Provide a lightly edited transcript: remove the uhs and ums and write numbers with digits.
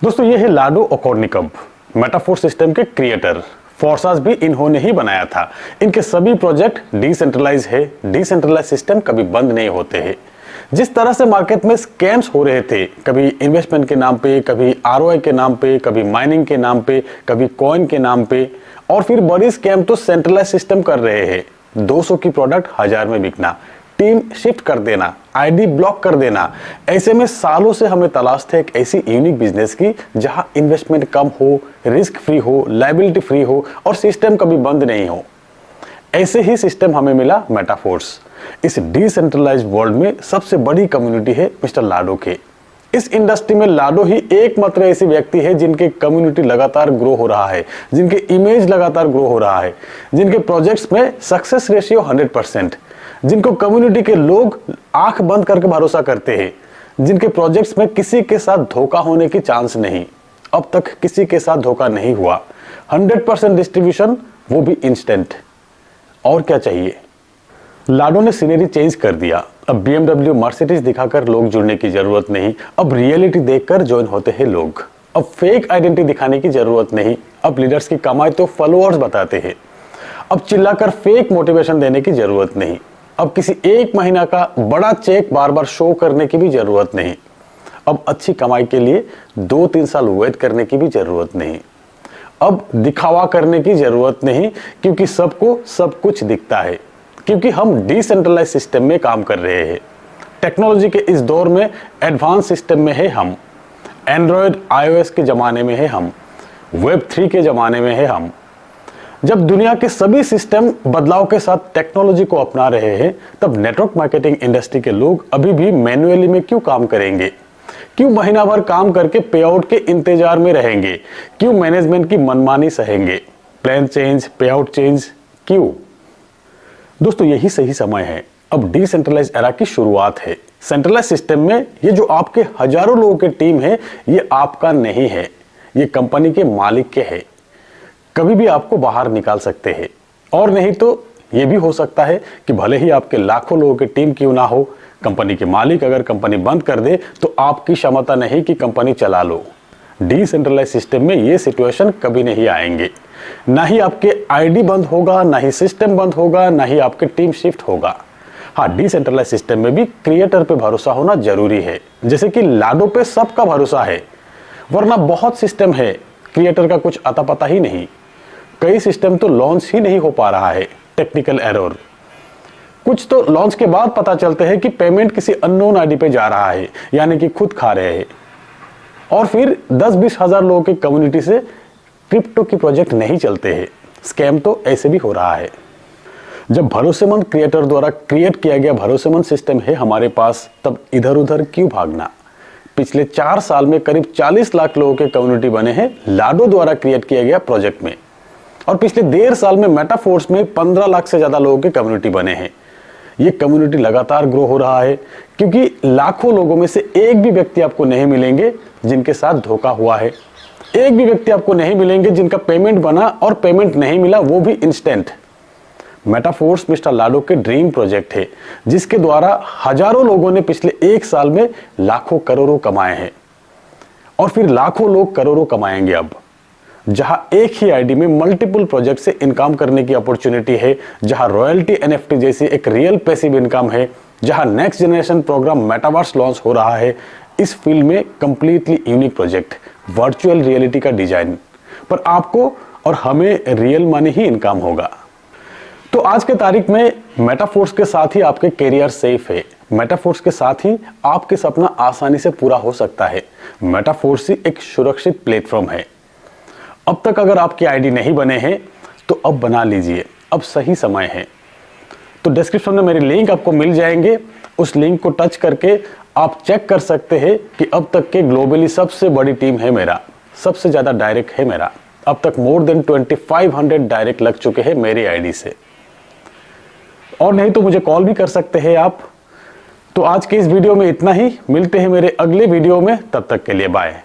दोस्तों ये है लाडो ओकोर्निकव, मेटाफोर्स सिस्टम के क्रिएटर। फोर्सास भी इन्होंने ही बनाया था। इनके सभी प्रोजेक्ट डिसेंट्रलाइज है। डिसेंट्रलाइज सिस्टम कभी बंद नहीं होते हैं। जिस तरह से मार्केट में स्कैम्स हो रहे थे, कभी इन्वेस्टमेंट के नाम पे, कभी आरओआई के नाम पे, कभी माइनिंग के नाम पे, कभी कॉइन के नाम पे, और फिर बड़ी स्कैम तो सेंट्रलाइज सिस्टम कर रहे हैं। 200 की प्रोडक्ट 1000 में बिकना, टीम शिफ्ट कर देना, आईडी ब्लॉक कर देना। ऐसे में सालों से हमें तलाश थे एक ऐसी यूनिक बिजनेस की जहां इन्वेस्टमेंट कम हो, रिस्क फ्री हो, लायबिलिटी फ्री हो और सिस्टम कभी बंद नहीं हो। ऐसे ही सिस्टम हमें मिला मेटाफोर्स। इस डिसेंट्रलाइज्ड वर्ल्ड में सबसे बड़ी कम्युनिटी है मिस्टर लाडो के। इस इंडस्ट्री में लाडो ही एकमात्र ऐसी व्यक्ति है जिनके कम्युनिटी लगातार ग्रो हो रहा है, जिनके इमेज लगातार ग्रो हो रहा है, जिनके प्रोजेक्ट्स में सक्सेस रेशियो 100%, जिनको कम्युनिटी के लोग आंख बंद करके भरोसा करते हैं, जिनके प्रोजेक्ट्स में किसी के साथ धोखा होने की चांस नहीं। अब तक किसी के साथ धोखा नहीं हुआ। 100% डिस्ट्रीब्यूशन, वो भी इंस्टेंट। और क्या चाहिए। लाडो ने सीनरी चेंज कर दिया। अब BMW, मर्सिडीज दिखाकर लोग जुड़ने की जरूरत नहीं। अब रियलिटी देखकर ज्वाइन होते हैं लोग। अब फेक आइडेंटिटी दिखाने की जरूरत नहीं। अब लीडर्स की कमाई तो फॉलोअर्स बताते हैं। अब चिल्लाकर फेक मोटिवेशन देने की जरूरत नहीं। अब किसी एक महीना का बड़ा चेक बार बार शो करने की भी जरूरत नहीं। अब अच्छी कमाई के लिए 2-3 साल वेट करने की भी जरूरत नहीं। अब दिखावा करने की जरूरत नहीं, क्योंकि सबको सब कुछ दिखता है, क्योंकि हम डिसेंट्रलाइज सिस्टम में काम कर रहे हैं। टेक्नोलॉजी के इस दौर में एडवांस सिस्टम में है हम। एंड्रॉयड iOS के जमाने में है हम। Web3 के जमाने में है हम। जब दुनिया के सभी सिस्टम बदलाव के साथ टेक्नोलॉजी को अपना रहे हैं, तब नेटवर्क मार्केटिंग इंडस्ट्री के लोग अभी भी मैन्युअली में क्यों काम करेंगे? क्यों महीना भर काम करके पे आउट के इंतजार में रहेंगे? क्यों मैनेजमेंट की मनमानी सहेंगे? प्लान चेंज, पे आउट चेंज, क्यों? दोस्तों यही सही समय है। अब डिसेंट्रलाइज एरा की शुरुआत है। सेंट्रलाइज सिस्टम में ये जो आपके हजारों लोगों की टीम है, ये आपका नहीं है, ये कंपनी के मालिक के है। कभी भी आपको बाहर निकाल सकते हैं, और नहीं तो ये भी हो सकता है कि भले ही आपके लाखों लोगों की टीम क्यों ना हो, कंपनी के मालिक अगर कंपनी बंद कर दे तो आपकी क्षमता नहीं कि कंपनी चला लो। डिसेंट्रलाइज सिस्टम में ये सिचुएशन कभी नहीं आएंगे। ना ही आपके आईडी बंद होगा, ना ही सिस्टम बंद होगा, ना ही आपकी टीम शिफ्ट होगा। हाँ, डिसेंट्रलाइज सिस्टम में भी क्रिएटर पे भरोसा होना जरूरी है, जैसे कि लाडो पे सबका भरोसा है। वरना बहुत सिस्टम है, क्रिएटर का कुछ अता पता ही नहीं। कई सिस्टम तो लॉन्च ही नहीं हो पा रहा है, टेक्निकल एरर। कुछ तो लॉन्च के बाद पता चलते हैं कि पेमेंट किसी अननोन आईडी पे जा रहा है, यानी कि खुद खा रहे हैं। और फिर 10-20 हजार लोगों की कम्युनिटी से क्रिप्टो की प्रोजेक्ट नहीं चलते हैं। स्कैम तो ऐसे भी हो रहा है। जब भरोसेमंद क्रिएटर द्वारा क्रिएट किया गया भरोसेमंद सिस्टम है हमारे पास, तब इधर उधर क्यों भागना? पिछले 4 साल में करीब 40 लाख लोगों के कम्युनिटी बने हैं लाडो द्वारा क्रिएट किया गया प्रोजेक्ट में। और पिछले 1.5 साल में मेटाफोर्स में 15 लाख से ज्यादा लोगों के कम्युनिटी बने हैं। ये कम्युनिटी लगातार ग्रो हो रहा है, क्योंकि लाखों लोगों में से एक भी व्यक्ति आपको नहीं मिलेंगे जिनके साथ धोखा हुआ है। एक भी व्यक्ति आपको नहीं मिलेंगे जिनका पेमेंट बना और पेमेंट नहीं मिला, वो भी इंस्टेंट। मेटाफोर्स मिस्टर लाडो के ड्रीम प्रोजेक्ट है, जिसके द्वारा हजारों लोगों ने पिछले 1 साल में लाखों करोड़ों कमाए हैं, और फिर लाखों लोग करोड़ों कमाएंगे। अब जहां एक ही आईडी में मल्टीपल प्रोजेक्ट से इनकम करने की अपॉर्चुनिटी है, जहां रॉयल्टी NFT जैसी एक रियल पैसिव इनकम है, जहां next generation program metaverse launch हो रहा है, इस फील्ड में completely unique project virtual reality का डिजाइन पर आपको और हमें रियल मनी ही इनकम होगा। तो आज के तारीख में मेटाफोर्स के साथ ही आपके कैरियर सेफ है। मेटाफोर्स के साथ ही आपके सपना आसानी से पूरा हो सकता है। मेटाफोर्स ही एक सुरक्षित प्लेटफॉर्म है। अब तक अगर आपकी आईडी नहीं बने हैं तो अब बना लीजिए, अब सही समय है। तो डिस्क्रिप्शन में मेरी लिंक आपको मिल जाएंगे। उस लिंक को टच करके आप चेक कर सकते हैं कि अब तक के ग्लोबली सबसे बड़ी टीम है मेरा, सबसे ज्यादा डायरेक्ट है मेरा। अब तक मोर देन 2500 डायरेक्ट लग चुके हैं मेरी आईडी से। और नहीं तो मुझे कॉल भी कर सकते हैं आप। तो आज के इस वीडियो में इतना ही। मिलते हैं मेरे अगले वीडियो में, तब तक के लिए बाय।